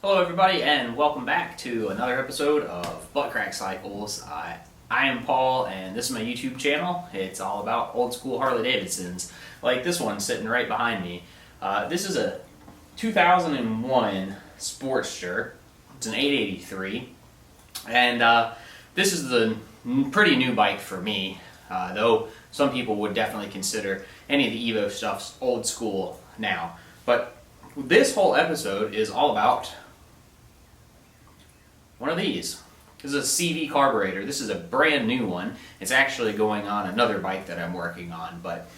Hello everybody and welcome back to another episode of Butt Crack Cycles. I am Paul and this is my YouTube channel. It's all about old school Harley Davidsons, like this one sitting right behind me. This is a 2001 Sportster. It's an 883 and this is the pretty new bike for me, though some people would definitely consider any of the Evo stuff's old school now. But this whole episode is all about one of these. This is a CV Carburetor. This is a brand new one. It's actually going on another bike that I'm working on, but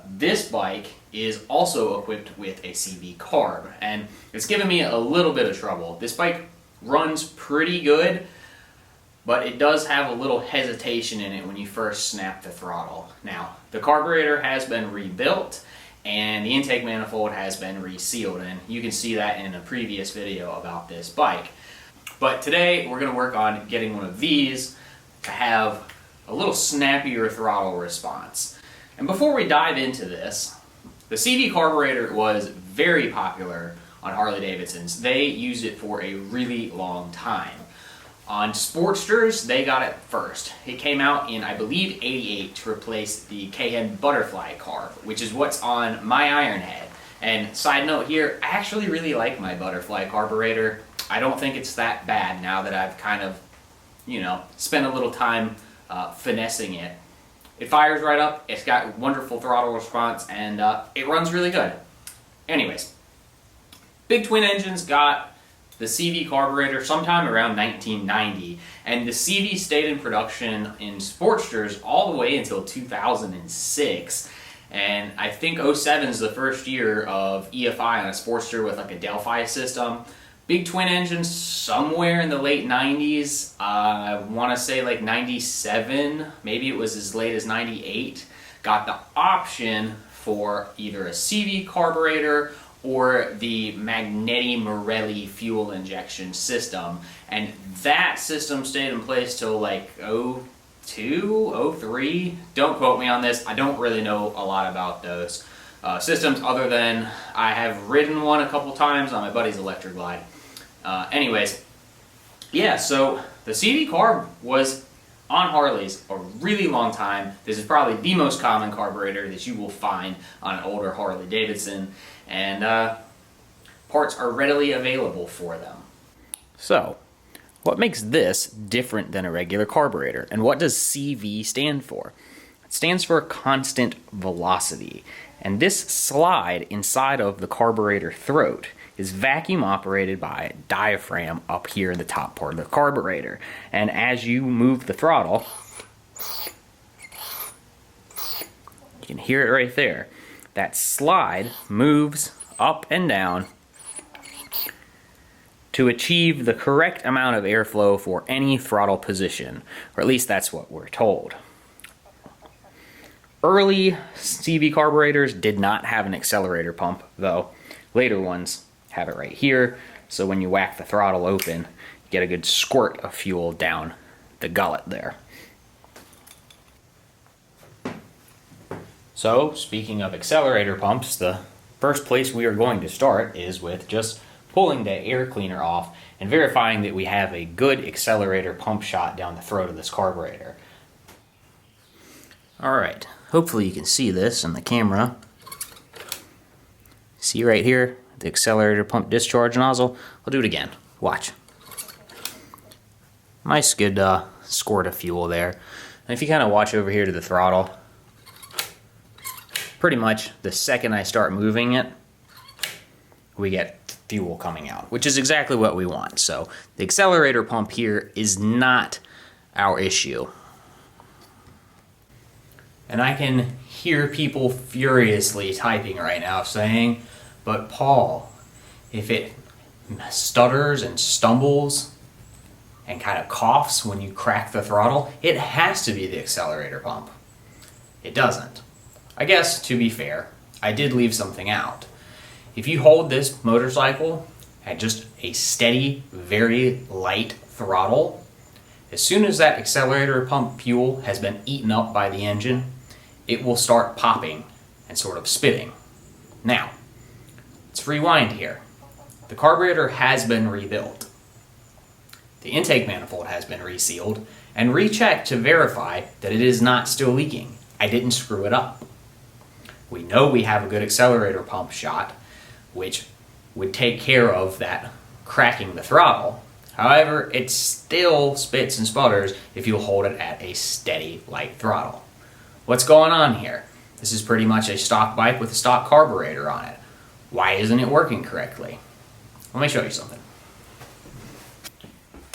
this bike is also equipped with a CV Carb, and it's given me a little bit of trouble. This bike runs pretty good, but it does have a little hesitation in it when you first snap the throttle. Now, the carburetor has been rebuilt, and the intake manifold has been resealed, and you can see that in a previous video about this bike. But today we're going to work on getting one of these to have a little snappier throttle response. And before we dive into this, the CV carburetor was very popular on Harley Davidsons. They used it for a really long time. On Sportsters, they got it first. It came out in, I believe, '88 to replace the KN Butterfly Carb, which is what's on my Ironhead. And side note here, I actually really like my Butterfly carburetor. I don't think it's that bad now that I've kind of, spent a little time finessing it. It fires right up, it's got wonderful throttle response, and it runs really good. Anyways, big twin engines got the CV carburetor sometime around 1990, and the CV stayed in production in Sportsters all the way until 2006. And I think '07 is the first year of EFI on a Sportster with like a Delphi system. Big twin engines somewhere in the late 90s, I want to say like 97, maybe it was as late as 98, got the option for either a CV carburetor or the Magneti Marelli fuel injection system. And that system stayed in place till like '02, '03. Don't quote me on this, I don't really know a lot about those systems other than I have ridden one a couple times on my buddy's Electric Glide. Anyways, yeah, so the CV Carb was on Harleys a really long time. This is probably the most common carburetor that you will find on an older Harley Davidson, and parts are readily available for them. So, what makes this different than a regular carburetor, and what does CV stand for? It stands for constant velocity, and this slide inside of the carburetor throat is vacuum operated by a diaphragm up here in the top part of the carburetor. And as you move the throttle, you can hear it right there. That slide moves up and down to achieve the correct amount of airflow for any throttle position, or at least that's what we're told. Early CV carburetors did not have an accelerator pump, though later ones have it right here, so when you whack the throttle open, you get a good squirt of fuel down the gullet there. So, speaking of accelerator pumps, the first place we are going to start is with just pulling the air cleaner off and verifying that we have a good accelerator pump shot down the throat of this carburetor. Alright, hopefully you can see this on the camera. See right here? The accelerator pump discharge nozzle. I'll do it again. Watch. Nice good squirt of fuel there. And if you kind of watch over here to the throttle, pretty much the second I start moving it, we get fuel coming out, which is exactly what we want. So the accelerator pump here is not our issue. And I can hear people furiously typing right now saying, but Paul, if it stutters and stumbles and kind of coughs when you crack the throttle, it has to be the accelerator pump. It doesn't. I guess, to be fair, I did leave something out. If you hold this motorcycle at just a steady, very light throttle, as soon as that accelerator pump fuel has been eaten up by the engine, it will start popping and sort of spitting. Now, let's rewind here. the carburetor has been rebuilt. The intake manifold has been resealed and rechecked to verify that it is not still leaking. I didn't screw it up. We know we have a good accelerator pump shot, which would take care of that cracking the throttle. However, it still spits and sputters if you hold it at a steady, light throttle. What's going on here? This is pretty much a stock bike with a stock carburetor on it. Why isn't it working correctly? Let me show you something.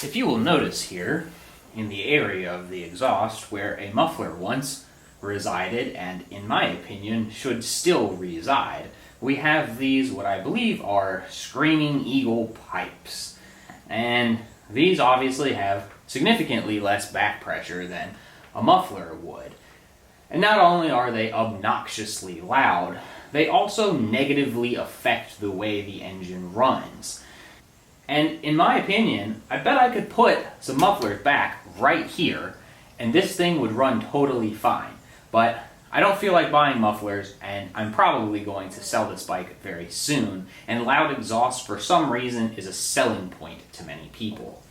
If you will notice here, in the area of the exhaust where a muffler once resided, and in my opinion should still reside, we have these, what I believe are Screaming Eagle pipes. And these obviously have significantly less back pressure than a muffler would. And not only are they obnoxiously loud, they also negatively affect the way the engine runs. And in my opinion, I bet I could put some mufflers back right here, and this thing would run totally fine. But I don't feel like buying mufflers, and I'm probably going to sell this bike very soon, and loud exhaust for some reason is a selling point to many people.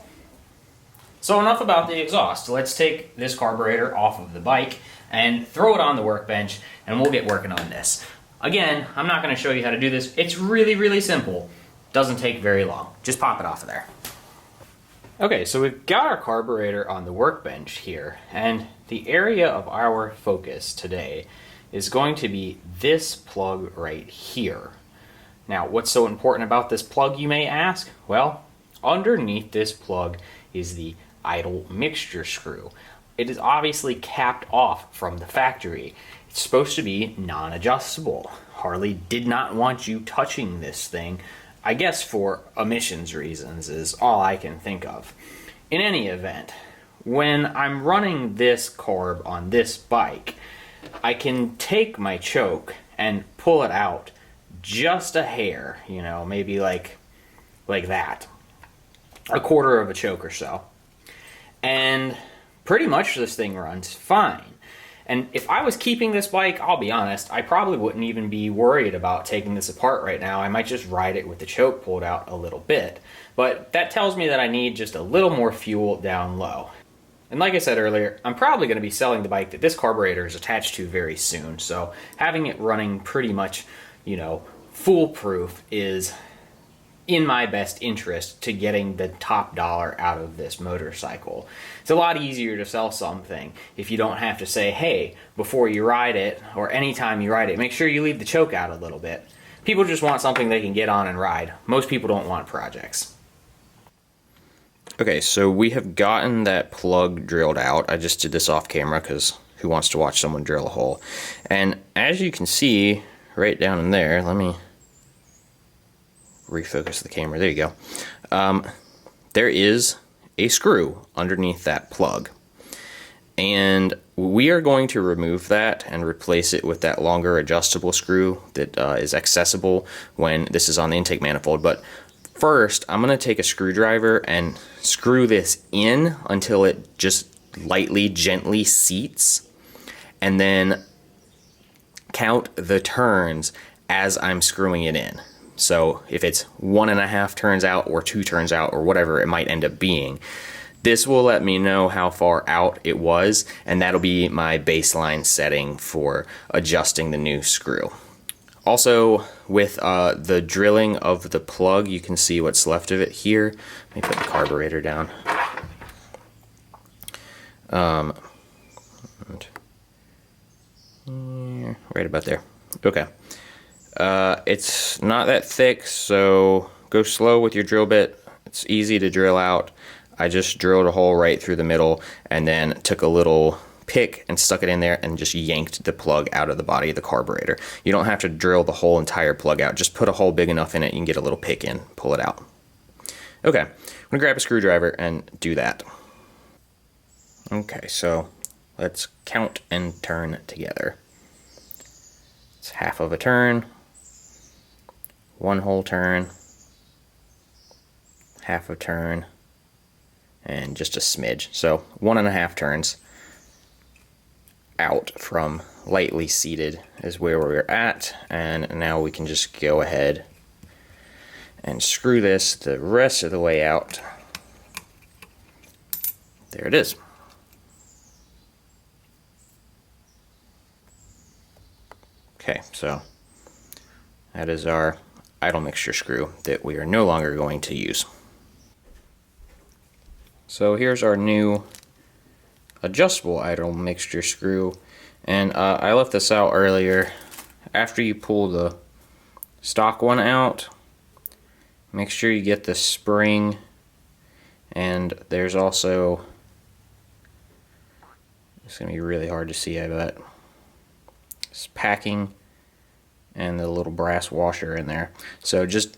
So enough about the exhaust. Let's take this carburetor off of the bike and throw it on the workbench, and we'll get working on this. Again, I'm not going to show you how to do this. It's really, really simple. Doesn't take very long. Just pop it off of there. Okay, so we've got our carburetor on the workbench here, and the area of our focus today is going to be this plug right here. Now, what's so important about this plug, you may ask? Well, underneath this plug is the idle mixture screw. It is obviously capped off from the factory. It's supposed to be non-adjustable. Harley did not want you touching this thing, I guess for emissions reasons is all I can think of. In any event, when I'm running this carb on this bike, I can take my choke and pull it out just a hair, you know, maybe like that. A quarter of a choke or so. And pretty much this thing runs fine. And if I was keeping this bike, I'll be honest, I probably wouldn't even be worried about taking this apart right now. I might just ride it with the choke pulled out a little bit. But that tells me that I need just a little more fuel down low. And like I said earlier, I'm probably going to be selling the bike that this carburetor is attached to very soon. So having it running pretty much, you know, foolproof is in my best interest to getting the top dollar out of this motorcycle. It's a lot easier to sell something if you don't have to say, hey, before you ride it, or anytime you ride it, make sure you leave the choke out a little bit. People just want something they can get on and ride. Most people don't want projects. Okay, so we have gotten that plug drilled out. I just did this off camera because who wants to watch someone drill a hole? And as you can see right down in there, let me refocus the camera. There you go. There is a screw underneath that plug, and we are going to remove that and replace it with that longer adjustable screw that is accessible when this is on the intake manifold. But first, I'm going to take a screwdriver and screw this in until it just lightly, gently seats, and then count the turns as I'm screwing it in. So if it's 1.5 turns out or 2 turns out or whatever it might end up being, this will let me know how far out it was, and that'll be my baseline setting for adjusting the new screw. Also, with the drilling of the plug, you can see what's left of it here. Let me put the carburetor down. Right about there. Okay. It's not that thick, so go slow with your drill bit. It's easy to drill out. I just drilled a hole right through the middle and then took a little pick and stuck it in there and just yanked the plug out of the body of the carburetor. You don't have to drill the whole entire plug out. Just put a hole big enough in it, you can get a little pick in, pull it out. Okay, I'm gonna grab a screwdriver and do that. Okay, so let's count and turn together. It's half of a turn, 1 whole turn, half a turn, and just a smidge. So 1.5 turns out from lightly seated is where we're at, and now we can just go ahead and screw this the rest of the way out. There it is. Okay, so that is our idle mixture screw that we are no longer going to use. So here's our new adjustable idle mixture screw, and I left this out earlier. After you pull the stock one out, make sure you get the spring, and there's also, it's going to be really hard to see, I bet, it's packing and the little brass washer in there. So just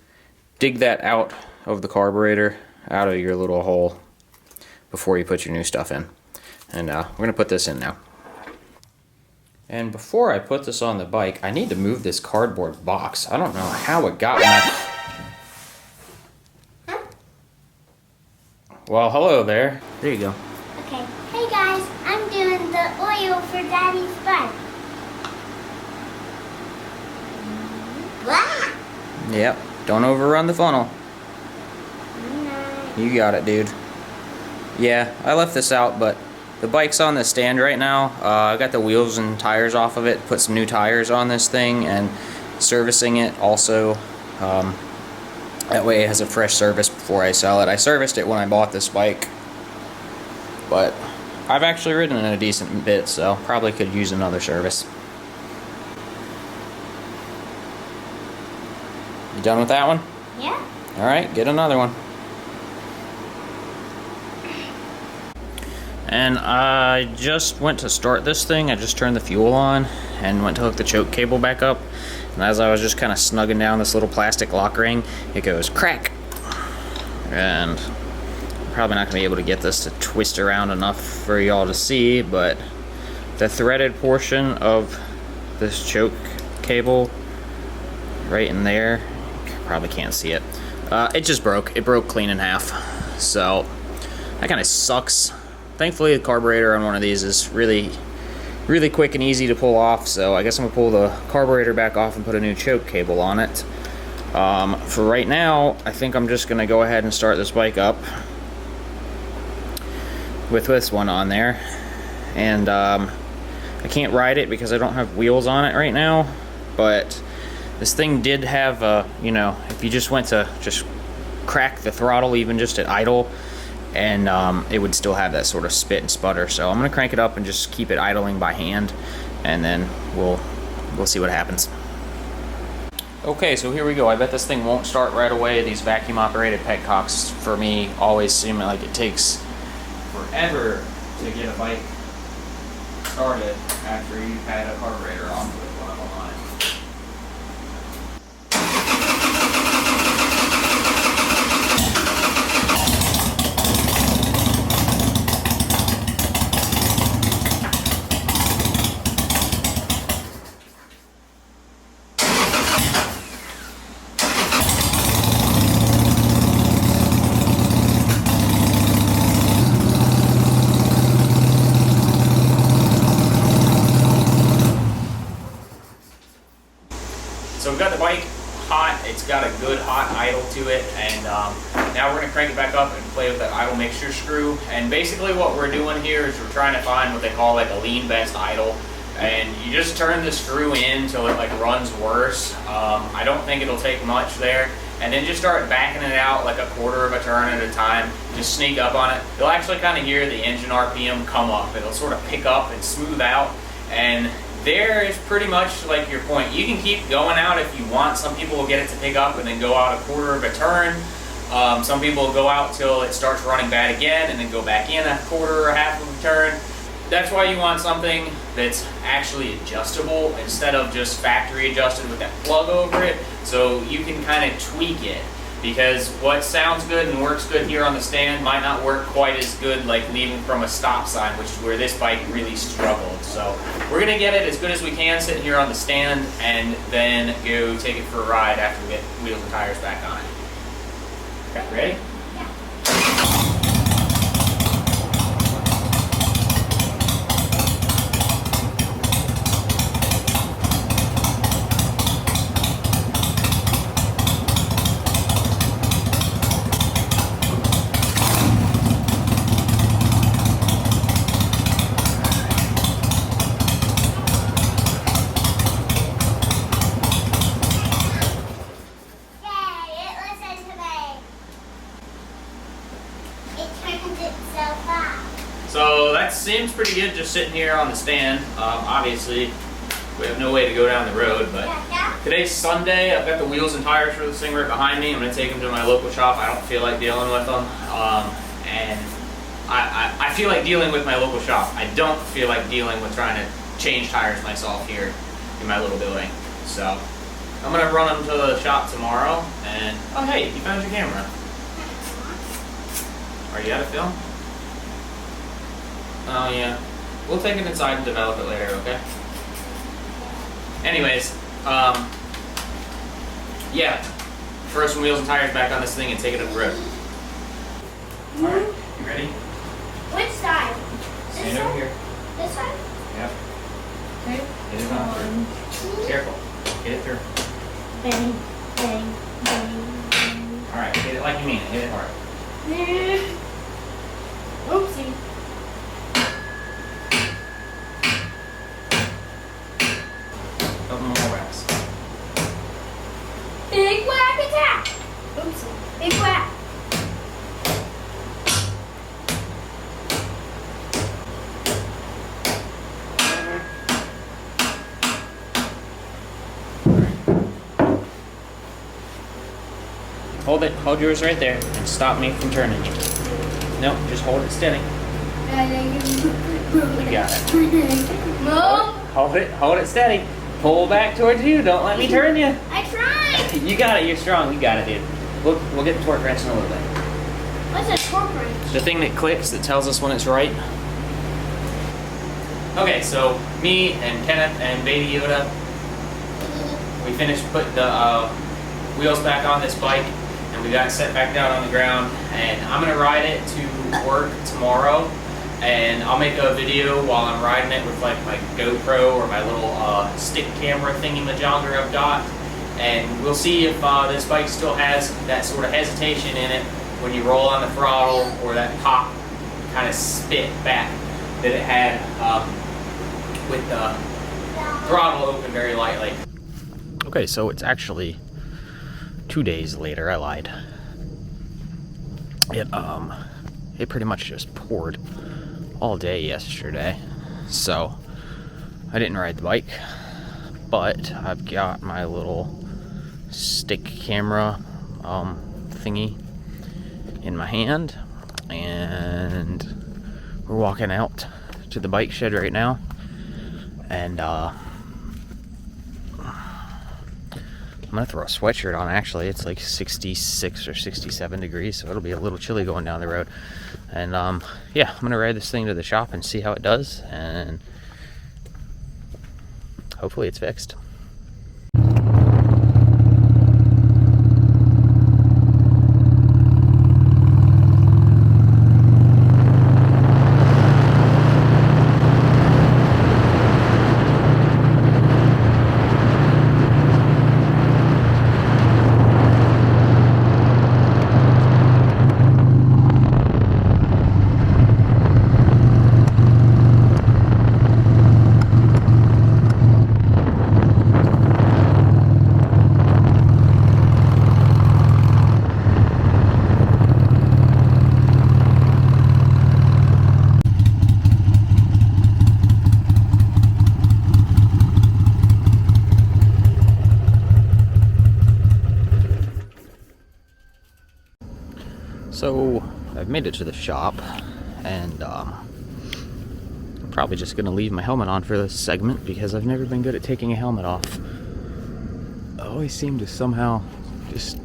dig that out of the carburetor, out of your little hole, before you put your new stuff in. And we're going to put this in now. And before I put this on the bike, I need to move this cardboard box. I don't know how it got my... Well, hello there. There you go. Okay. Hey guys, I'm doing the oil for Daddy's bike. Blah! Yep. Don't overrun the funnel. No. You got it, dude. Yeah, I left this out, but the bike's on the stand right now. I got the wheels and tires off of it, put some new tires on this thing, and servicing it also. That way it has a fresh service before I sell it. I serviced it when I bought this bike, but I've actually ridden it a decent bit, so probably could use another service. You done with that one? Yeah. Alright, get another one. And I just went to start this thing. I just turned the fuel on and went to hook the choke cable back up. And as I was just kind of snugging down this little plastic lock ring, it goes crack. And I'm probably not going to be able to get this to twist around enough for y'all to see, but the threaded portion of this choke cable right in there, you probably can't see it. It just broke. It broke clean in half. So that kind of sucks. Thankfully, the carburetor on one of these is really quick and easy to pull off, so I guess I'm going to pull the carburetor back off and put a new choke cable on it. For right now, I think I'm just going to go ahead and start this bike up with this one on there. And I can't ride it because I don't have wheels on it right now, but this thing did have, you know, if you just went to just crack the throttle even just at idle, and it would still have that sort of spit and sputter. So I'm gonna crank it up and just keep it idling by hand, and then we'll see what happens. Okay, so here we go. I bet this thing won't start right away. These vacuum operated petcocks for me always seem like it takes forever to get a bike started after you've had a carburetor on with one of them on it. So we've got the bike hot, it's got a good hot idle to it, and now we're going to crank it back up and play with that idle mixture screw. And basically what we're doing here is we're trying to find what they call like a lean best idle, and you just turn the screw in until it like runs worse. I don't think it'll take much there, and then just start backing it out like a quarter of a turn at a time. Just sneak up on it. You'll actually kind of hear the engine RPM come up. It'll sort of pick up and smooth out, and there is pretty much like your point. You can keep going out if you want. Some people will get it to pick up and then go out a quarter of a turn. Some people will go out till it starts running bad again and then go back in a quarter or half of a turn. That's why you want something that's actually adjustable instead of just factory adjusted with that plug over it, so you can kind of tweak it. Because what sounds good and works good here on the stand might not work quite as good like leaving from a stop sign, which is where this bike really struggled. So we're going to get it as good as we can sitting here on the stand, and then go take it for a ride after we get wheels and tires back on it. Okay, ready? So that seems pretty good just sitting here on the stand. Obviously, we have no way to go down the road, but today's Sunday. I've got the wheels and tires for this thing right behind me. I'm going to take them to my local shop. I don't feel like dealing with them. And I feel like dealing with my local shop. I don't feel like dealing with trying to change tires myself here in my little building. So I'm going to run them to the shop tomorrow. And, oh hey, you found your camera. Are you out of film? Oh yeah. We'll take it inside and develop it later, okay? Anyways, yeah. Throw some wheels and tires back on this thing and take it up the road. Alright, you ready? Which side? Stand over here. This side? Yep. Okay. Get it on through. Careful. Get it through. Bang, bang, bang. Alright, hit it like you mean it. Hit it hard. Oopsie. Couple more whacks. Big whack attack. Oopsie. Big whack. Hold it. Hold yours right there and stop me from turning you. Nope, just hold it steady. You got it. Mom. Hold it steady. Pull back towards you. Don't let me turn you. I tried. You got it. You're strong. You got it, dude. We'll get the torque wrench in a little bit. What's a torque wrench? The thing that clicks that tells us when it's right. Okay, so me and Kenneth and Baby Yoda, we finished putting the wheels back on this bike, and we got it set back down on the ground. And I'm gonna ride it to work tomorrow, and I'll make a video while I'm riding it with like my GoPro or my little stick camera thingy-majonger I've got, and we'll see if this bike still has that sort of hesitation in it when you roll on the throttle, or that pop kind of spit back that it had with the throttle open very lightly. Okay, so it's actually 2 days later. I lied. It pretty much just poured all day yesterday, so I didn't ride the bike, but I've got my little stick camera thingy in my hand, and we're walking out to the bike shed right now, and I'm gonna throw a sweatshirt on. Actually, it's like 66 or 67 degrees, so it'll be a little chilly going down the road. And yeah, I'm gonna ride this thing to the shop and see how it does, and hopefully it's fixed. So I've made it to the shop, and I'm probably just gonna leave my helmet on for this segment because I've never been good at taking a helmet off. I always seem to somehow just...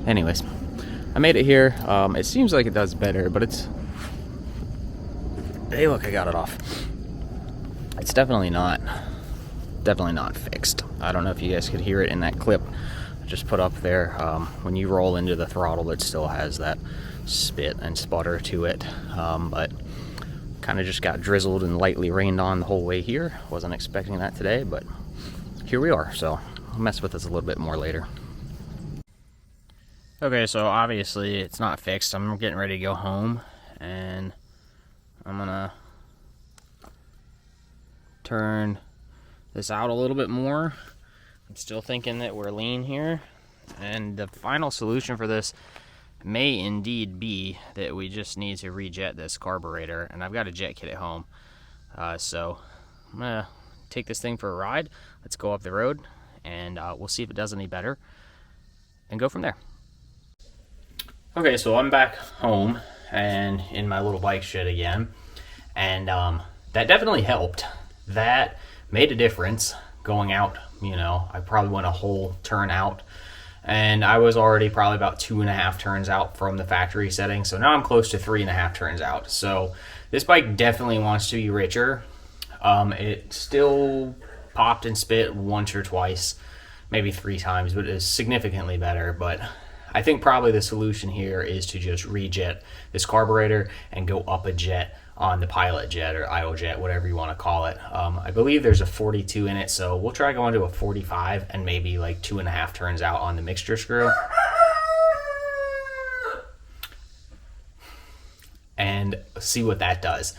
Anyways, I made it here. It seems like it does better, but it's... Hey, look, I got it off. It's definitely not fixed. I don't know if you guys could hear it in that clip I just put up there. When you roll into the throttle, it still has that spit and sputter to it, but kind of just got drizzled and lightly rained on the whole way here. Wasn't expecting that today, but here we are. So I'll mess with this a little bit more later. Okay, so obviously it's not fixed. I'm getting ready to go home, and I'm gonna turn this out a little bit more. I'm still thinking that we're lean here, and the final solution for this may indeed be that we just need to rejet this carburetor, and I've got a jet kit at home. So I'm gonna take this thing for a ride. Let's go up the road, and we'll see if it does any better, and go from there. Okay, so I'm back home and in my little bike shed again, and that definitely helped. That made a difference going out. You know, I probably went a whole turn out, and I was already probably about 2.5 turns out from the factory setting, so now I'm close to 3.5 turns out. So this bike definitely wants to be richer. It still popped and spit once or twice, maybe 3 times, but it's significantly better. But I think probably the solution here is to just rejet this carburetor and go up a jet on the pilot jet or idle jet, whatever you want to call it. I believe there's a 42 in it, so we'll try going to a 45 and maybe like 2.5 turns out on the mixture screw, and see what that does.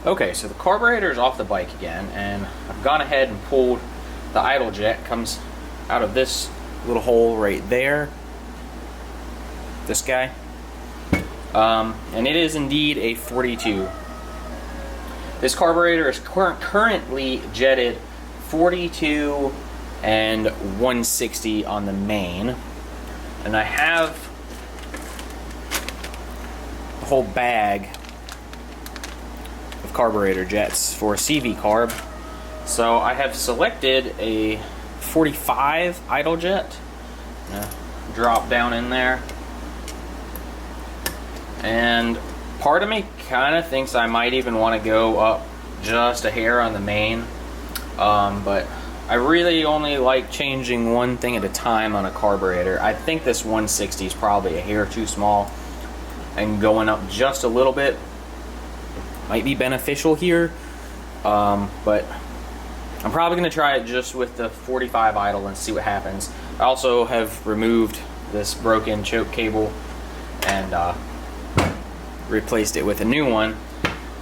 Okay, so the carburetor is off the bike again, and I've gone ahead and pulled the idle jet. Comes out of this little hole right there, this guy. And it is indeed a 42. This carburetor is currently jetted 42 and 160 on the main, and I have a whole bag of carburetor jets for CV Carb. So I have selected a 45 idle jet. Drop down in there. And part of me kind of thinks I might even want to go up just a hair on the main, but I really only like changing one thing at a time on a carburetor. I think this 160 is probably a hair too small, and going up just a little bit might be beneficial here, but I'm probably going to try it just with the 45 idle and see what happens. I also have removed this broken choke cable and replaced it with a new one.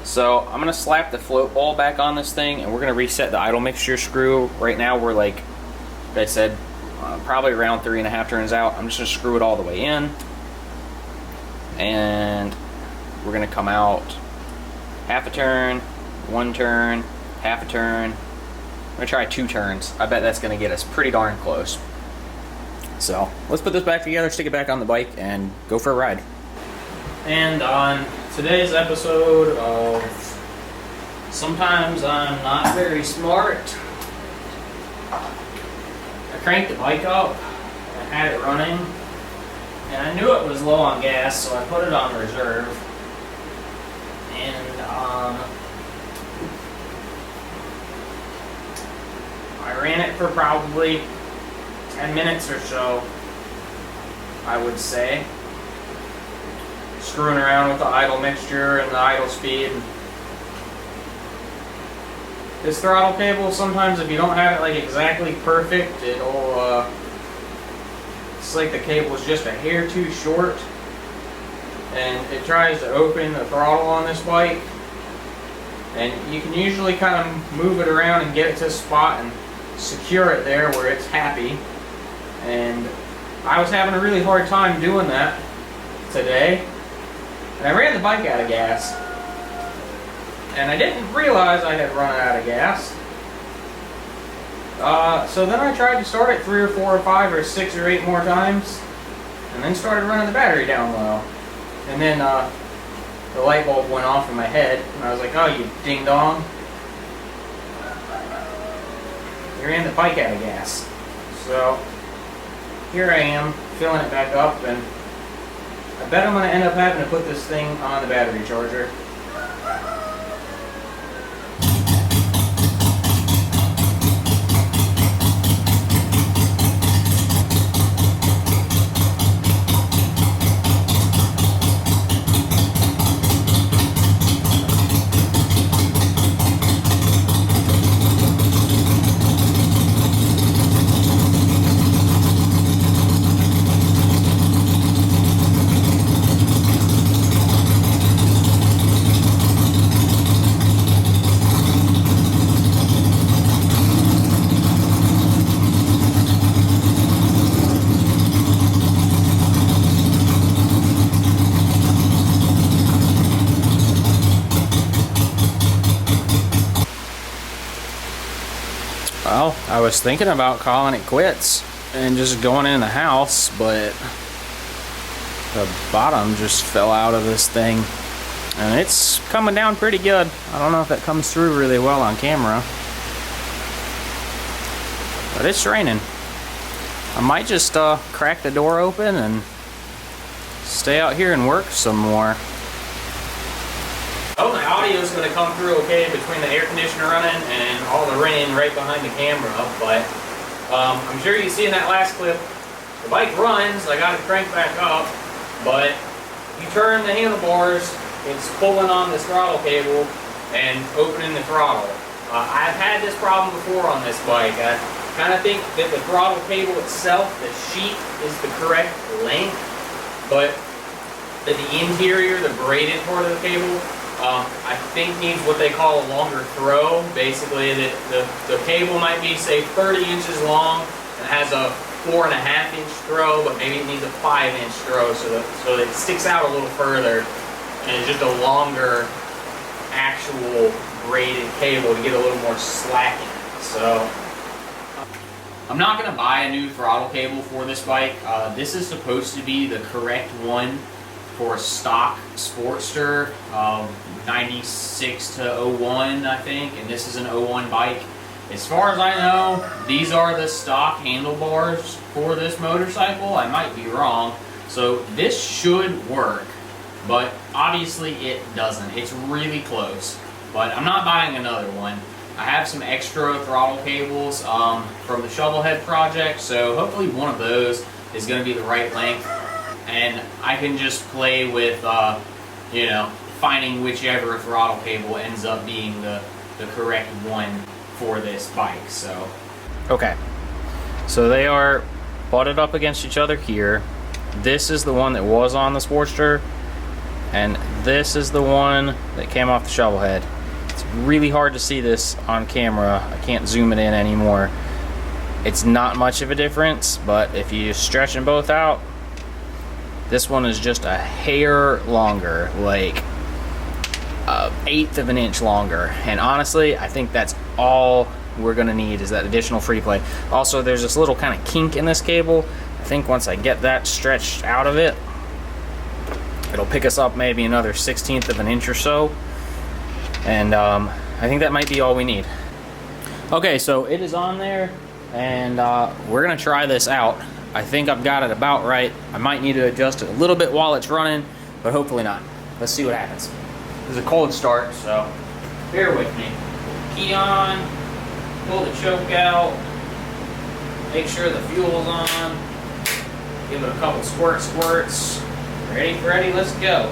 So I'm going to slap the float ball back on this thing, and we're going to reset the idle mixture screw. Right now we're like I said, probably around 3.5 turns out. I'm just going to screw it all the way in, and we're going to come out half a turn, 1 turn, half a turn. I'm going to try 2 turns. I bet that's going to get us pretty darn close. So let's put this back together, stick it back on the bike, and go for a ride. And on today's episode of Sometimes I'm Not Very Smart, I cranked the bike up, I had it running, and I knew it was low on gas, so I put it on reserve. And I ran it for probably 10 minutes or so, I would say, screwing around with the idle mixture and the idle speed. This throttle cable, sometimes if you don't have it like exactly perfect, it'll it's like the cable is just a hair too short, and it tries to open the throttle on this bike, and you can usually kind of move it around and get it to a spot and secure it there where it's happy. And I was having a really hard time doing that today, and I ran the bike out of gas, and I didn't realize I had run out of gas. So then I tried to start it 3 or 4 or 5 or 6 or 8 more times, and then started running the battery down low. And then the light bulb went off in my head, and I was like, oh, you ding dong. You ran the bike out of gas. So here I am, filling it back up, and I bet I'm going to end up having to put this thing on the battery charger. Well, I was thinking about calling it quits and just going in the house, but the bottom just fell out of this thing. And it's coming down pretty good. I don't know if that comes through really well on camera. But it's raining. I might just crack the door open and stay out here and work some more. Oh, my audio is going to come through okay between the air conditioner running and all the rain right behind the camera. But I'm sure you see in that last clip, the bike runs. I got it cranked back up. But you turn the handlebars, it's pulling on this throttle cable and opening the throttle. I've had this problem before on this bike. I kind of think that the throttle cable itself, the sheet, is the correct length, but that the interior, the braided part of the cable, I think needs what they call a longer throw. Basically, that the cable might be, say, 30 inches long and has a 4.5-inch throw, but maybe it needs a 5-inch throw so that it sticks out a little further. And it's just a longer actual braided cable to get a little more slack in it. So I'm not going to buy a new throttle cable for this bike. This is supposed to be the correct one for a stock Sportster, 96 to 01 I think, and this is an 01 bike. As far as I know, these are the stock handlebars for this motorcycle. I might be wrong. So this should work. But obviously it doesn't. It's really close. But I'm not buying another one. I have some extra throttle cables from the Shovelhead project, so hopefully one of those is going to be the right length. And I can just play with, you know, finding whichever throttle cable ends up being the correct one for this bike. So, okay. So they are butted up against each other here. This is the one that was on the Sportster. And this is the one that came off the Shovelhead. It's really hard to see this on camera. I can't zoom it in anymore. It's not much of a difference, but if you stretch them both out, this one is just a hair longer, like an 1/8 of an inch longer. And honestly, I think that's all we're gonna need is that additional free play. Also, there's this little kind of kink in this cable. I think once I get that stretched out of it, it'll pick us up maybe another 1/16 of an inch or so. And I think that might be all we need. Okay, so it is on there, and we're gonna try this out. I think I've got it about right. I might need to adjust it a little bit while it's running, but hopefully not. Let's see what happens. This is a cold start, so bear with me. Key on, pull the choke out, make sure the fuel's on, give it a couple squirts. Ready, let's go.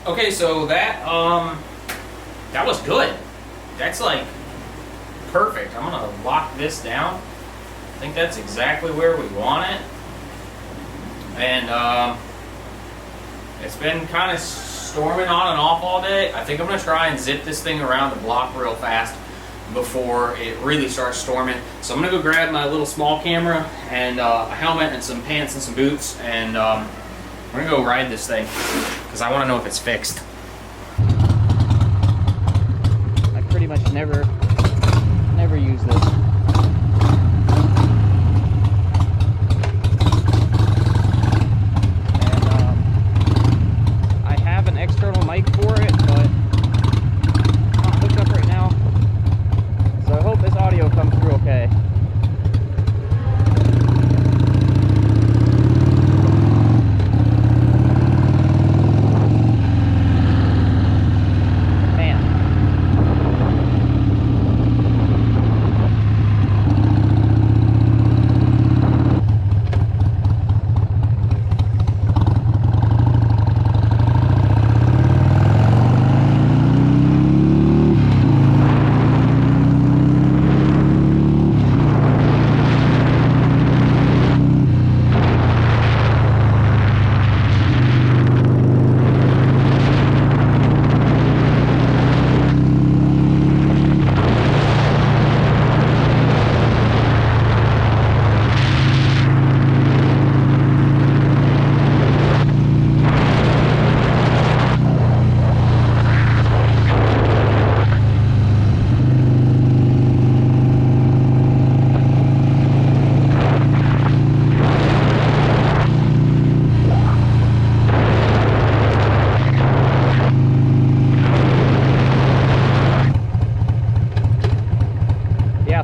Okay, so that was good. That's like perfect. I'm gonna lock this down. I think that's exactly where we want it. And it's been kind of storming on and off all day. I think I'm gonna try and zip this thing around the block real fast before it really starts storming. So I'm gonna go grab my little small camera and a helmet and some pants and some boots, and we're gonna go ride this thing because I want to know if it's fixed. I pretty much never use this. And I have an external mic for it, but it's not hooked up right now. So I hope this audio comes through okay.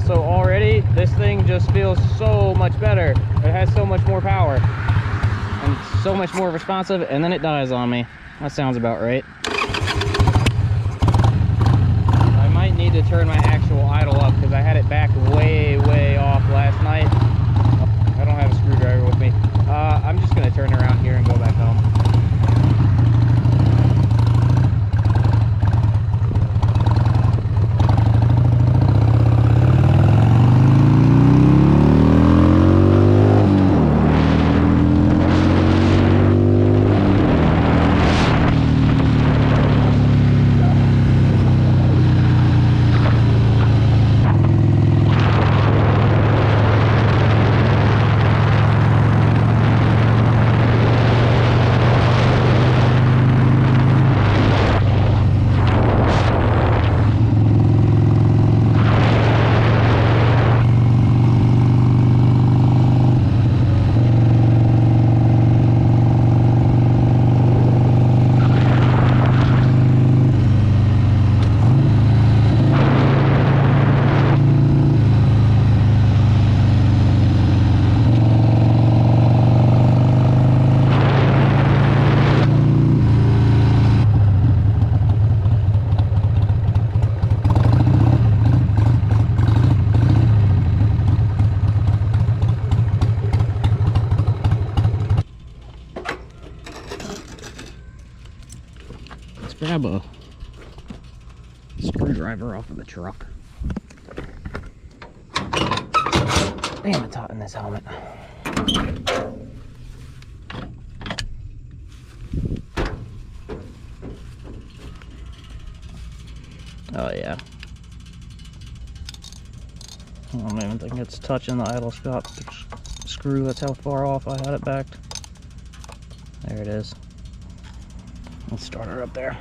so already this thing just feels so much better. It has so much more power and it's so much more responsive, and then it dies on me. That sounds about right. I might need to turn my actual idle up because I had it back way off last night. I don't have a screwdriver with me. I'm just gonna turn around here and go back home. Grab a screwdriver off of the truck. Damn, it's hot in this helmet. Oh yeah. I don't even think it's touching the idle stop screw. That's how far off I had it backed. There it is. Let's start her up there.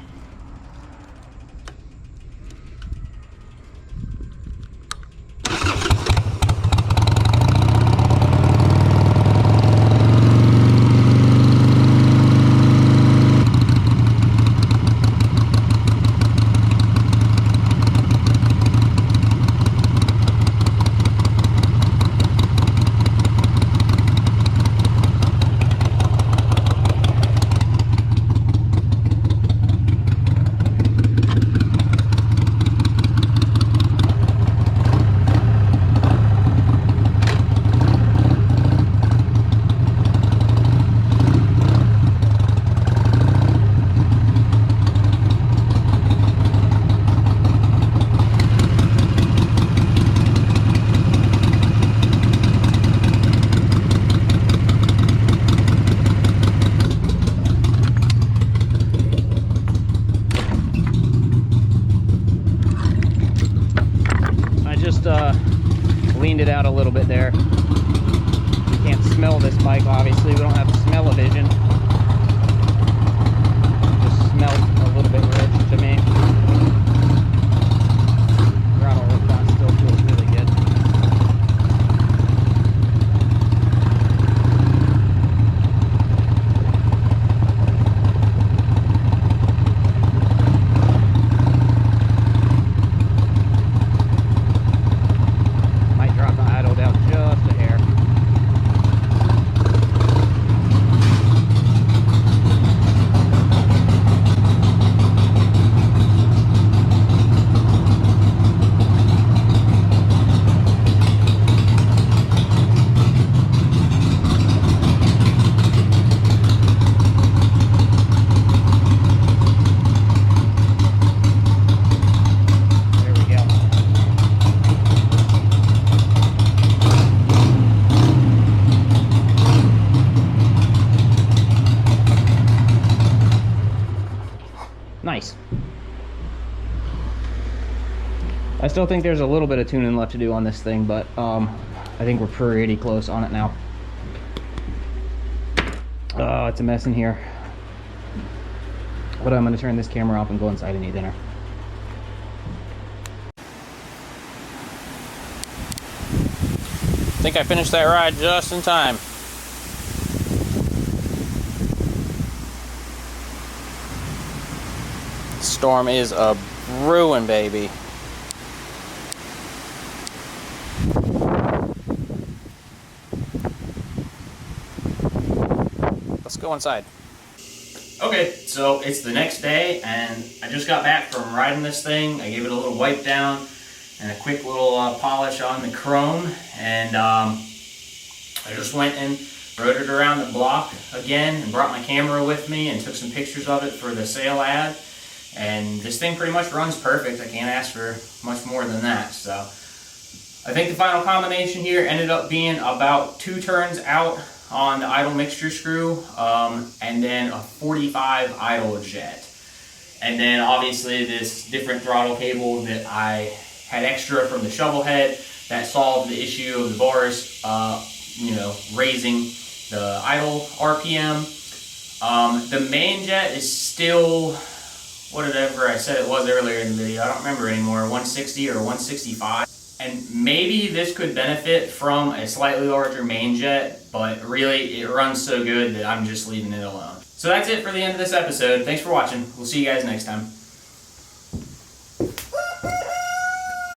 Leaned it out a little bit there. You can't smell this bike, obviously. We don't have smell-o-vision. Just smells a little bit rich to me. Throttle response still feels really good. Nice. I still think there's a little bit of tuning left to do on this thing, but I think we're pretty close on it now. Oh, it's a mess in here. But I'm going to turn this camera off and go inside and eat dinner. I think I finished that ride just in time. Storm is a brewing, baby. go inside. Okay, so it's the next day, and I just got back from riding this thing. I gave it a little wipe down and a quick little polish on the chrome, and I just went and rode it around the block again and brought my camera with me and took some pictures of it for the sale ad. And this thing pretty much runs perfect. I can't ask for much more than that. So I think the final combination here ended up being about 2 turns out on the idle mixture screw, and then a 45 idle jet. And then obviously this different throttle cable that I had extra from the shovel head that solved the issue of the bars, raising the idle RPM. The main jet is still whatever I said it was earlier in the video. I don't remember anymore, 160 or 165. And maybe this could benefit from a slightly larger main jet, but really it runs so good that I'm just leaving it alone. So that's it for the end of this episode. Thanks for watching. We'll see you guys next time.